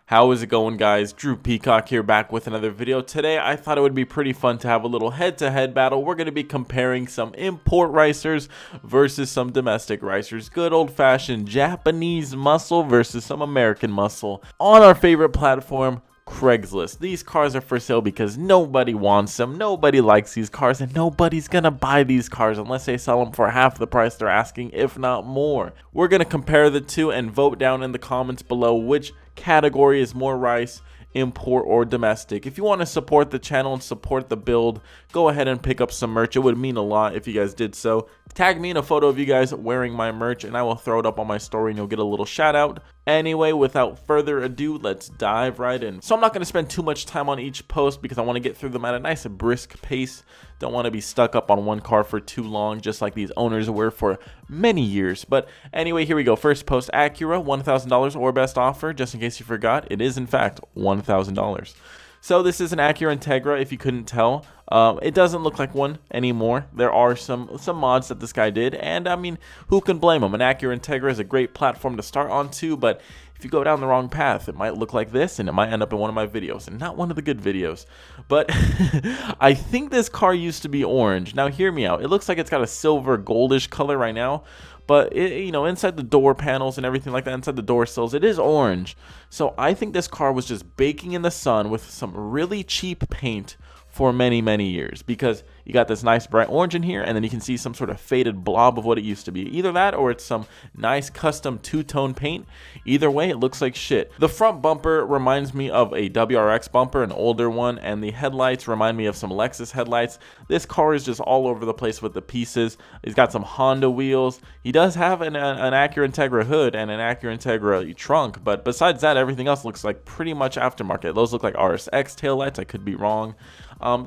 How is it going, guys? Drew Peacock here, back with another video. Today I thought it would be pretty fun to have a little head-to-head battle. We're going to be comparing some import racers versus some domestic racers. Good old-fashioned Japanese muscle versus some American muscle on our favorite platform, Craigslist. These cars are for sale because nobody wants them, nobody likes these cars, and nobody's gonna buy these cars unless they sell them for half the price they're asking, if not more. We're gonna compare the two and vote down in the comments below which category is more rice, import or domestic. If you want to support the channel and support the build, go ahead and pick up some merch. It would mean a lot if you guys did so. Tag me in a photo of you guys wearing my merch and I will throw it up on my story and you'll get a little shout out. Anyway, without further ado, let's dive right in. So I'm not going to spend too much time on each post because I want to get through them at a nice brisk pace. Don't want to be stuck up on one car for too long, just like these owners were for many years. But anyway, here we go. First post, Acura, $1,000 or best offer. Just in case you forgot, it is in fact $1,000. So this is an Acura Integra, if you couldn't tell. It doesn't look like one anymore. There are some mods that this guy did, and I mean, who can blame him? An Acura Integra is a great platform to start on too, but if you go down the wrong path, it might look like this, and it might end up in one of my videos, and not one of the good videos. But I think this car used to be orange. Now hear me out. It looks like it's got a silver goldish color right now, but you know, inside the door panels and everything like that, inside the door sills, it is orange. So I think this car was just baking in the sun with some really cheap paint for many years, because you got this nice bright orange in here, and then you can see some sort of faded blob of what it used to be. Either that or it's some nice custom two-tone paint. Either way, it looks like shit. The front bumper reminds me of a WRX bumper, an older one, and the headlights remind me of some Lexus headlights. This car is just all over the place with the pieces. He's got some Honda wheels. He does have an Acura Integra hood and an Acura Integra trunk, but besides that, everything else looks like pretty much aftermarket. Those look like RSX taillights. I could be wrong.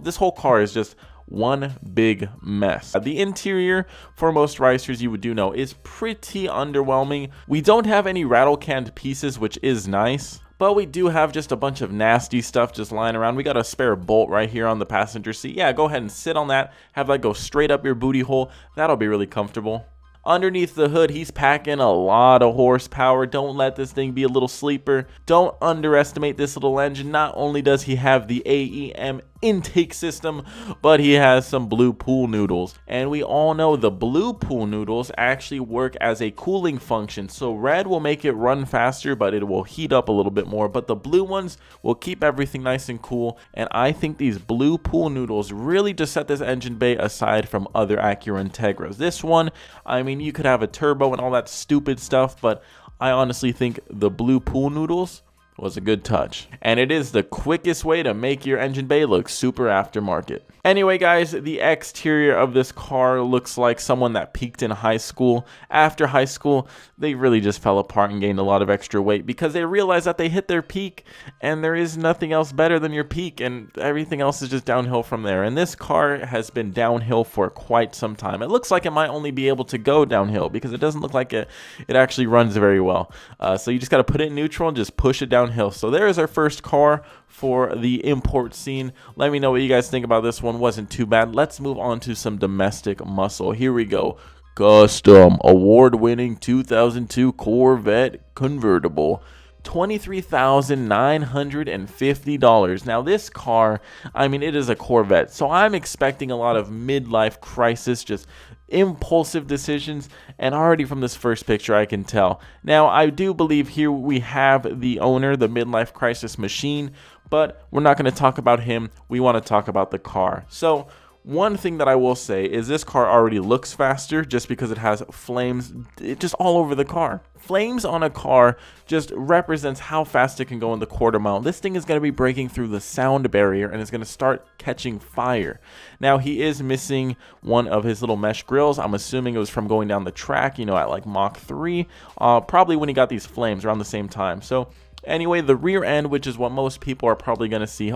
This whole car is just one big mess. The interior, for most racers, you would know, is pretty underwhelming. We don't have any rattle canned pieces, which is nice, but we do have just a bunch of nasty stuff just lying around. We got a spare bolt right here on the passenger seat. Yeah, go ahead and sit on that, have that go straight up your booty hole. That'll be really comfortable. Underneath the hood, he's packing a lot of horsepower. Don't let this thing be a little sleeper. Don't underestimate this little engine. Not only does he have the AEM intake system, but he has some blue pool noodles, and we all know the blue pool noodles actually work as a cooling function. So red will make it run faster, but it will heat up a little bit more, but the blue ones will keep everything nice and cool. And I think these blue pool noodles really just set this engine bay aside from other Acura Integras. This one, I mean, you could have a turbo and all that stupid stuff, but I honestly think the blue pool noodles was a good touch, and it is the quickest way to make your engine bay look super aftermarket. Anyway, guys, the exterior of this car looks like someone that peaked in high school. After high school, they really just fell apart and gained a lot of extra weight because they realized that they hit their peak and there is nothing else better than your peak, and everything else is just downhill from there. And this car has been downhill for quite some time. It looks like it might only be able to go downhill because it doesn't look like it actually runs very well. So you just got to put it in neutral and just push it downhill. So there is our first car for the import scene. Let me know what you guys think about this one. Wasn't too bad. Let's move on to some domestic muscle. Here we go. Custom award-winning 2002 Corvette Convertible. $23,950. Now this car, I mean, it is a Corvette, so I'm expecting a lot of midlife crisis, just impulsive decisions, and already from this first picture I can tell. Now I do believe here we have the owner, the midlife crisis machine, but we're not going to talk about him. We want to talk about the car. So one thing that I will say is this car already looks faster just because it has flames just all over the car. Flames on a car just represents how fast it can go in the quarter mile. This thing is going to be breaking through the sound barrier and it's going to start catching fire. Now he is missing one of his little mesh grills. I'm assuming it was from going down the track, you know, at like Mach 3, probably when he got these flames around the same time. So anyway, the rear end, which is what most people are probably going to see.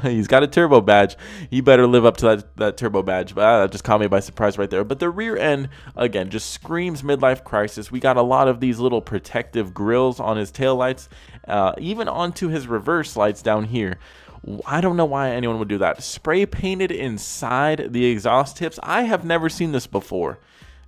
He's got a turbo badge. He better live up to that turbo badge. But that just caught me by surprise right there. But the rear end, again, just screams midlife crisis. We got a lot of these little protective grills on his taillights, even onto his reverse lights down here. I don't know why anyone would do that. Spray painted inside the exhaust tips. I have never seen this before.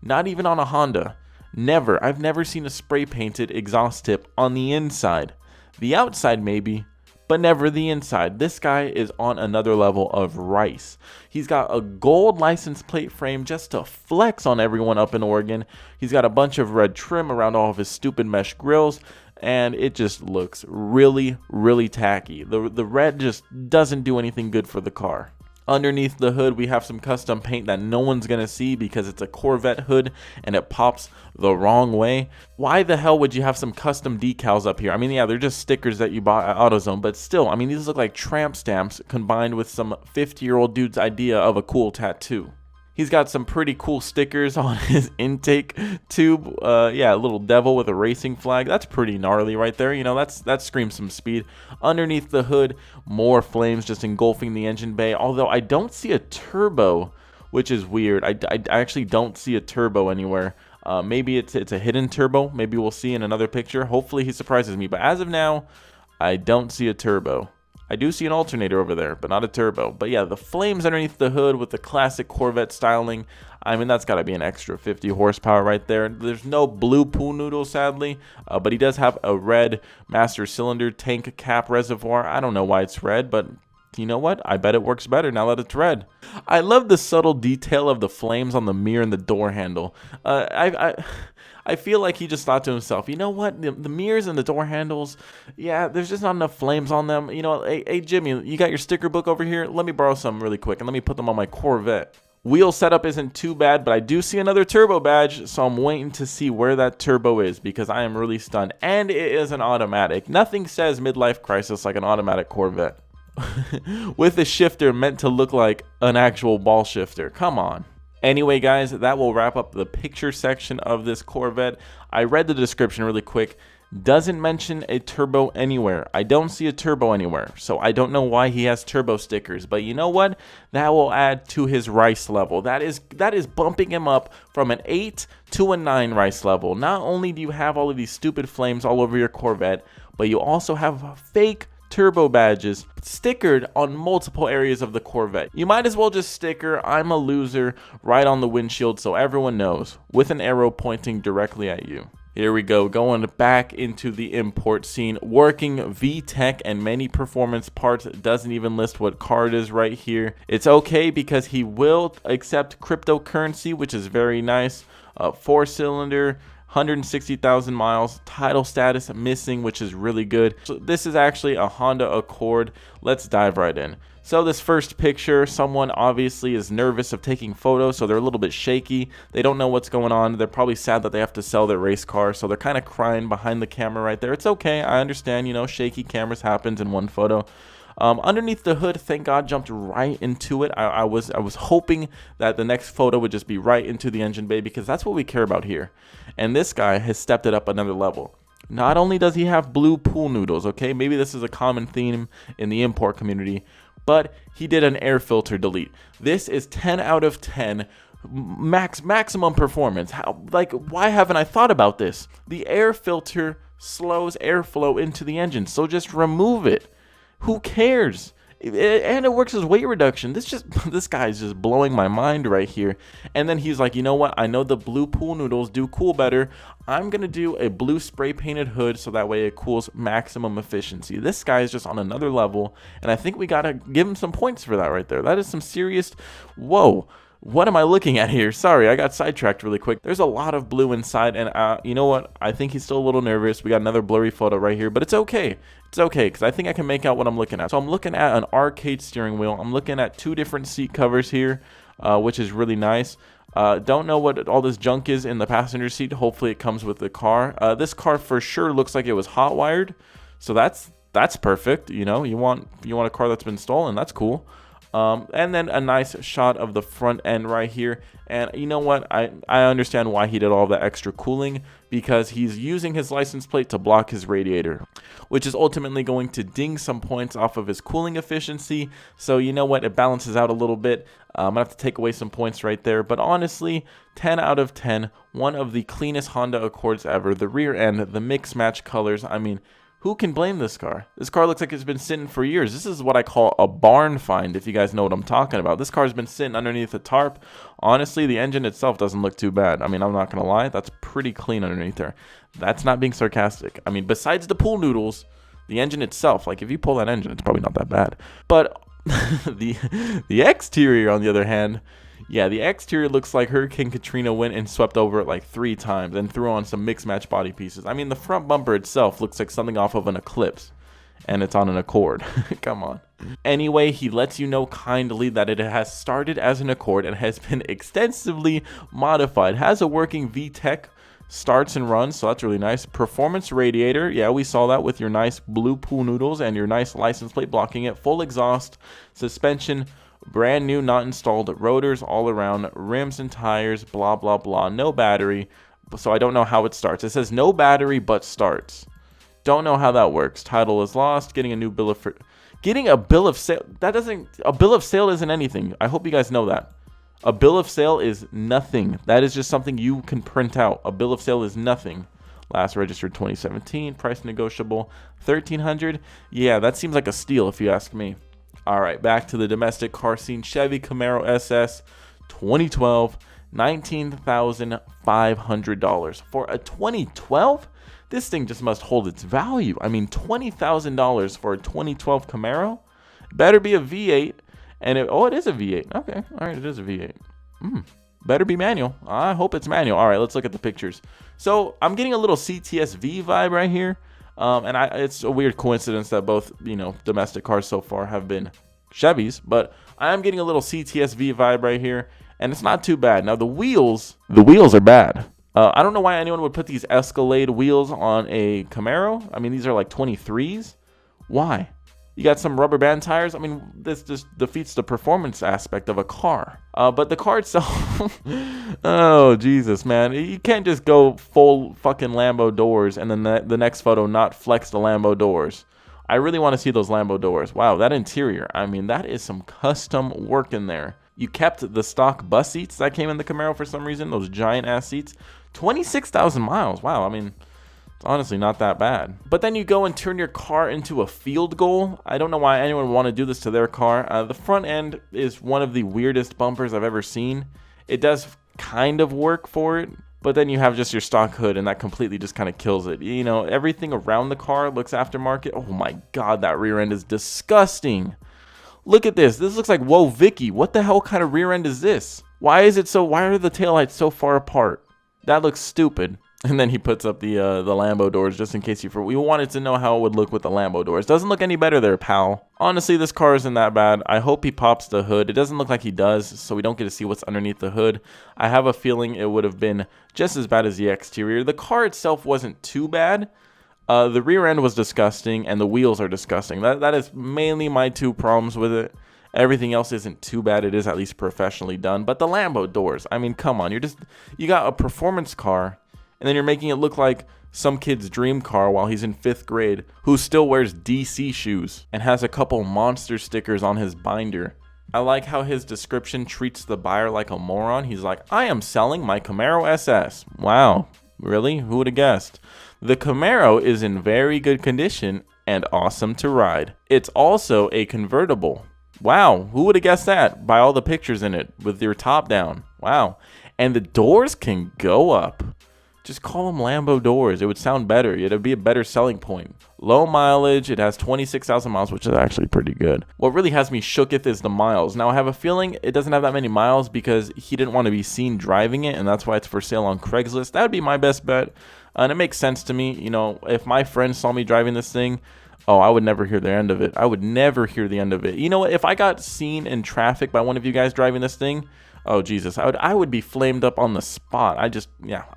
Not even on a Honda. Never. I've never seen a spray painted exhaust tip on the inside. The outside maybe, but never the inside. This guy is on another level of rice. He's got a gold license plate frame just to flex on everyone up in Oregon. He's got a bunch of red trim around all of his stupid mesh grills, and it just looks really, really tacky. The red just doesn't do anything good for the car. Underneath the hood, we have some custom paint that no one's going to see because it's a Corvette hood and it pops the wrong way. Why the hell would you have some custom decals up here? I mean, yeah, they're just stickers that you bought at AutoZone, but still, I mean, these look like tramp stamps combined with some 50-year-old dude's idea of a cool tattoo. He's got some pretty cool stickers on his intake tube. Yeah, a little devil with a racing flag. That's pretty gnarly right there. You know, that screams some speed. Underneath the hood, more flames just engulfing the engine bay. Although I don't see a turbo, which is weird. I actually don't see a turbo anywhere. Maybe it's a hidden turbo. Maybe we'll see in another picture. Hopefully he surprises me. But as of now, I don't see a turbo. I do see an alternator over there, but not a turbo. But yeah, the flames underneath the hood with the classic Corvette styling. I mean, that's got to be an extra 50 horsepower right there. There's no blue pool noodle, sadly, but he does have a red master cylinder tank cap reservoir. I don't know why it's red, but you know what? I bet it works better now that it's red. I love the subtle detail of the flames on the mirror and the door handle. I feel like he just thought to himself, you know what, the mirrors and the door handles, yeah, there's just not enough flames on them. You know, hey Jimmy, you got your sticker book over here? Let me borrow some really quick and let me put them on my Corvette. Wheel setup isn't too bad, but I do see another turbo badge, so I'm waiting to see where that turbo is because I am really stunned. And it is an automatic. Nothing says midlife crisis like an automatic Corvette. With a shifter meant to look like an actual ball shifter. Come on. Anyway, guys, that will wrap up the picture section of this Corvette. I read the description really quick. Doesn't mention a turbo anywhere. I don't see a turbo anywhere, so I don't know why he has turbo stickers. But you know what? That will add to his rice level. That is bumping him up from an 8 to a 9 rice level. Not only do you have all of these stupid flames all over your Corvette, but you also have fake turbo badges stickered on multiple areas of the Corvette. You might as well just sticker "I'm a loser" right on the windshield so everyone knows, with an arrow pointing directly at you. Here we go, going back into the import scene. Working VTEC and many performance parts. Doesn't even list what car it is right here. It's okay because he will accept cryptocurrency, which is very nice. 4-cylinder, 160,000 miles, title status missing, which is really good. So this is actually a Honda Accord. Let's dive right in. So this first picture, someone obviously is nervous of taking photos, so they're a little bit shaky. They don't know what's going on. They're probably sad that they have to sell their race car, so they're kind of crying behind the camera right there. It's okay, I understand, you know, shaky cameras happens in one photo. Underneath the hood, thank God, jumped right into it. I was hoping that the next photo would just be right into the engine bay because that's what we care about here. And this guy has stepped it up another level. Not only does he have blue pool noodles, okay, maybe this is a common theme in the import community, but he did an air filter delete. This is 10 out of 10. Maximum performance. Why haven't I thought about this? The air filter slows airflow into the engine, so just remove it. Who cares? And it works as weight reduction. This guy's just blowing my mind right here. And then he's like, you know what? I know the blue pool noodles do cool better. I'm going to do a blue spray painted hood so that way it cools maximum efficiency. This guy is just on another level. And I think we got to give him some points for that right there. That is some serious, whoa. What am I looking at here? Sorry, I got sidetracked really quick. There's a lot of blue inside, and you know what? I think he's still a little nervous. We got another blurry photo right here, but it's okay. It's okay, because I think I can make out what I'm looking at. So I'm looking at an arcade steering wheel. I'm looking at 2 different seat covers here, which is really nice. Don't know what all this junk is in the passenger seat. Hopefully it comes with the car. This car for sure looks like it was hot wired, so that's perfect. You know, you want a car that's been stolen. That's cool. And then a nice shot of the front end right here. And you know what? I understand why he did all the extra cooling, because he's using his license plate to block his radiator, which is ultimately going to ding some points off of his cooling efficiency. So you know what? It balances out a little bit. I'm going to have to take away some points right there. But honestly, 10 out of 10, one of the cleanest Honda Accords ever. The rear end, the mix match colors. I mean, who can blame this car? This car looks like it's been sitting for years. This is what I call a barn find, if you guys know what I'm talking about. This car's been sitting underneath a tarp. Honestly, the engine itself doesn't look too bad. I mean, I'm not going to lie. That's pretty clean underneath there. That's not being sarcastic. I mean, besides the pool noodles, The engine itself, like if you pull that engine, it's probably not that bad. But the exterior, on the other hand, yeah, the exterior looks like Hurricane Katrina went and swept over it like 3 times and threw on some mixed match body pieces. I mean, the front bumper itself looks like something off of an Eclipse, and it's on an Accord. Come on. Anyway, he lets you know kindly that it has started as an Accord and has been extensively modified. Has a working VTEC starts and runs, so that's really nice. Performance radiator, yeah, we saw that with your nice blue pool noodles and your nice license plate blocking it. Full exhaust, suspension, brand new, not installed rotors all around, rims and tires, blah blah blah. No battery, so I don't know how it starts. It says no battery but starts. Don't know how that works. Title is lost. Getting a new bill of getting a bill of sale. A bill of sale isn't anything. I hope you guys know that. A bill of sale is nothing. That is just something you can print out. A bill of sale is nothing. Last registered 2017. Price negotiable. $1,300. Yeah, that seems like a steal if you ask me. All right, back to the domestic car scene. Chevy Camaro SS 2012. $19,500 for a 2012. This thing just must hold its value. I mean, $20,000 for a 2012 Camaro? Better be a V8. And it is a V8. Okay, all right, it is a V8. Better be manual. I hope it's manual. All right, let's look at the pictures. So I'm getting a little CTSV vibe right here. And it's a weird coincidence that both, domestic cars so far have been Chevys. But I am getting a little CTSV vibe right here. And it's not too bad. Now, the wheels are bad. I don't know why anyone would put these Escalade wheels on a Camaro. I mean, these are like 23s. Why? You got some rubber band tires. I mean, this just defeats the performance aspect of a car. But the car itself, oh, Jesus, man. You can't just go full fucking Lambo doors and then the next photo not flex the Lambo doors. I really want to see those Lambo doors. Wow, that interior. I mean, that is some custom work in there. You kept the stock bus seats that came in the Camaro for some reason. Those giant ass seats. 26,000 miles. Wow, I mean, it's honestly not that bad. But then you go and turn your car into a field goal. I don't know why anyone would want to do this to their car. The front end is one of the weirdest bumpers I've ever seen. It does kind of work for it, but then you have just your stock hood and that completely just kind of kills it. Everything around the car looks aftermarket. Oh my God, that rear end is disgusting. Look at this. This looks like, whoa, Vicky. What the hell kind of rear end is this? Why are the taillights so far apart? That looks stupid. And then he puts up the Lambo doors just in case we wanted to know how it would look with the Lambo doors. Doesn't look any better there, pal. Honestly, this car isn't that bad. I hope he pops the hood. It doesn't look like he does, so we don't get to see what's underneath the hood. I have a feeling it would have been just as bad as the exterior. The car itself wasn't too bad. The rear end was disgusting, and the wheels are disgusting. That is mainly my 2 problems with it. Everything else isn't too bad. It is at least professionally done. But the Lambo doors, I mean, come on. You got a performance car, and then you're making it look like some kid's dream car while he's in 5th grade who still wears DC shoes and has a couple monster stickers on his binder. I like how his description treats the buyer like a moron. He's like, I am selling my Camaro SS. Wow, really? Who would have guessed? The Camaro is in very good condition and awesome to ride. It's also a convertible. Wow, who would have guessed that? By all the pictures in it with your top down. Wow. And the doors can go up. Just call them Lambo doors. It would sound better. It would be a better selling point. Low mileage. It has 26,000 miles, which is actually pretty good. What really has me shooketh is the miles. Now, I have a feeling it doesn't have that many miles because he didn't want to be seen driving it, and that's why it's for sale on Craigslist. That would be my best bet. And it makes sense to me. If my friends saw me driving this thing, oh, I would never hear the end of it. I would never hear the end of it. You know what? If I got seen in traffic by one of you guys driving this thing, oh, Jesus, I would be flamed up on the spot. I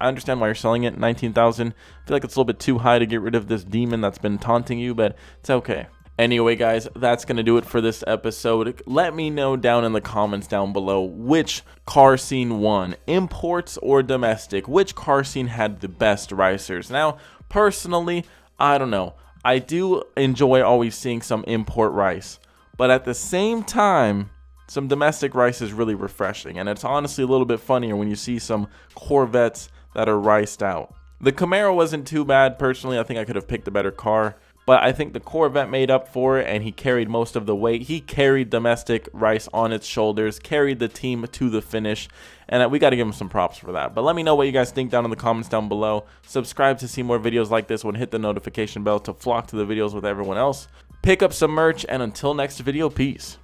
understand why you're selling it. 19,000. I feel like it's a little bit too high to get rid of this demon that's been taunting you, but it's okay. Anyway, guys, that's going to do it for this episode. Let me know down in the comments down below which car scene won, imports or domestic. Which car scene had the best racers? Now, personally, I don't know. I do enjoy always seeing some import rice, but at the same time, some domestic rice is really refreshing, and it's honestly a little bit funnier when you see some Corvettes that are riced out. The Camaro wasn't too bad. Personally, I think I could have picked a better car, but I think the Corvette made up for it, and he carried most of the weight. He carried domestic rice on its shoulders, carried the team to the finish, and we got to give him some props for that. But let me know what you guys think down in the comments down below. Subscribe to see more videos like this one. Hit the notification bell to flock to the videos with everyone else. Pick up some merch, and until next video, peace.